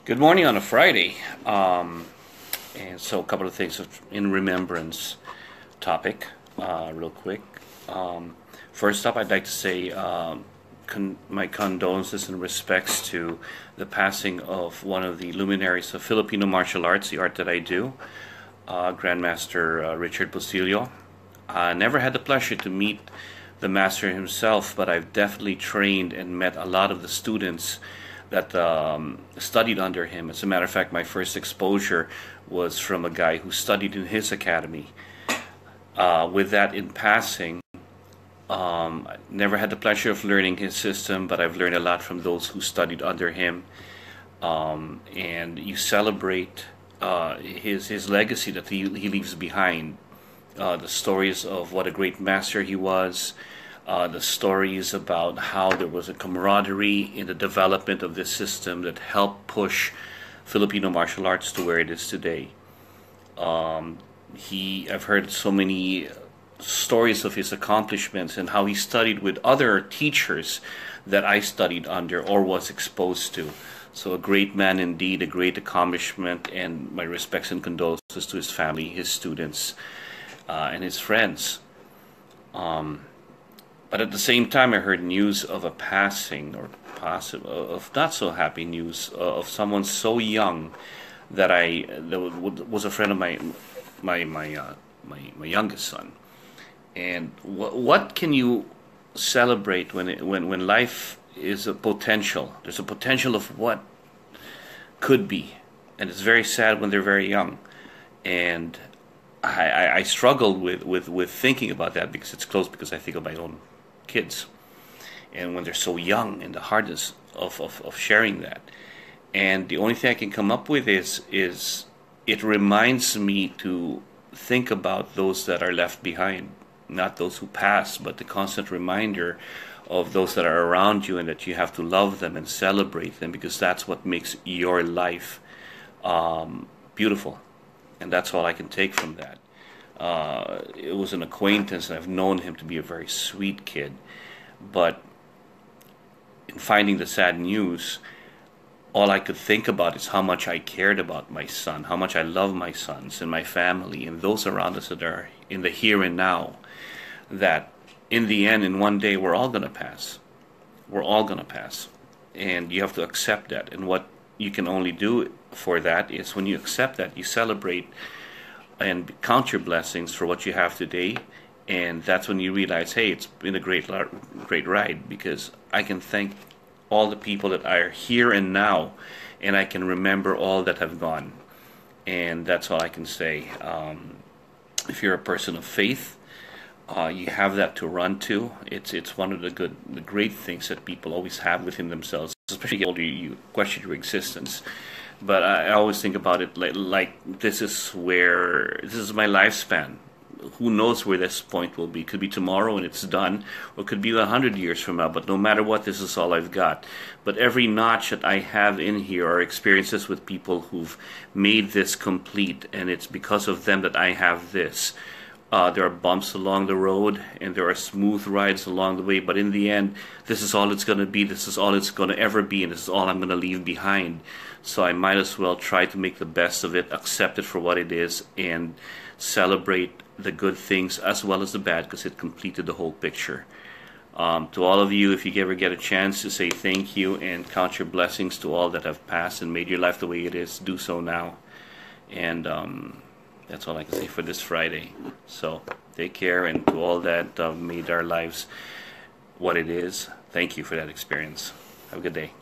Good morning on a Friday. And so a couple of things in remembrance topic, real quick. First up, I'd like to say my condolences and respects to the passing of one of the luminaries of Filipino martial arts, the art that I do, Grandmaster Richard Bustillo. I never had the pleasure to meet the master himself, but I've definitely trained and met a lot of the students that studied under him. As a matter of fact, my first exposure was from a guy who studied in his academy. With that in passing, I never had the pleasure of learning his system, but I've learned a lot from those who studied under him. And you celebrate his legacy that he leaves behind. The stories of what a great master he was, the stories about how there was a camaraderie in the development of this system that helped push Filipino martial arts to where it is today. I've heard so many stories of his accomplishments and how he studied with other teachers that I studied under or was exposed to. So a great man indeed, a great accomplishment, and my respects and condolences to his family, his students, and his friends. But at the same time, I heard news of a passing, or possible of not so happy news of someone so young that was a friend of my youngest son. And what can you celebrate when life is a potential? There's a potential of what could be, and it's very sad when they're very young. And I struggled with thinking about that because it's close, because I think of my own kids, and when they're so young, and the hardness of sharing that. And the only thing I can come up with is it reminds me to think about those that are left behind, not those who pass, but the constant reminder of those that are around you, and that you have to love them and celebrate them, because that's what makes your life beautiful. And that's all I can take from that. It was an acquaintance, and I've known him to be a very sweet kid. But in finding the sad news, all I could think about is how much I cared about my son, how much I love my sons and my family and those around us that are in the here and now. That in the end, in one day, we're all going to pass. We're all going to pass. And you have to accept that. And what you can only do for that is, when you accept that, you celebrate and count your blessings for what you have today. And that's when you realize, hey, it's been a great ride, because I can thank all the people that are here and now, and I can remember all that have gone. And that's all I can say. If you're a person of faith, you have that to run to. It's one of the great things that people always have within themselves, especially the older you question your existence. But I always think about it like this is my lifespan. Who knows where this point will be? It could be tomorrow and it's done, or it could be 100 years from now. But no matter what, this is all I've got. But every notch that I have in here are experiences with people who've made this complete, and it's because of them that I have this. There are bumps along the road, and there are smooth rides along the way, but in the end, this is all it's going to be, this is all it's going to ever be, and this is all I'm going to leave behind. So I might as well try to make the best of it, accept it for what it is, and celebrate the good things as well as the bad, because it completed the whole picture. To all of you, if you ever get a chance to say thank you and count your blessings to all that have passed and made your life the way it is, do so now. And that's all I can say for this Friday. So take care, and to all that made our lives what it is, thank you for that experience. Have a good day.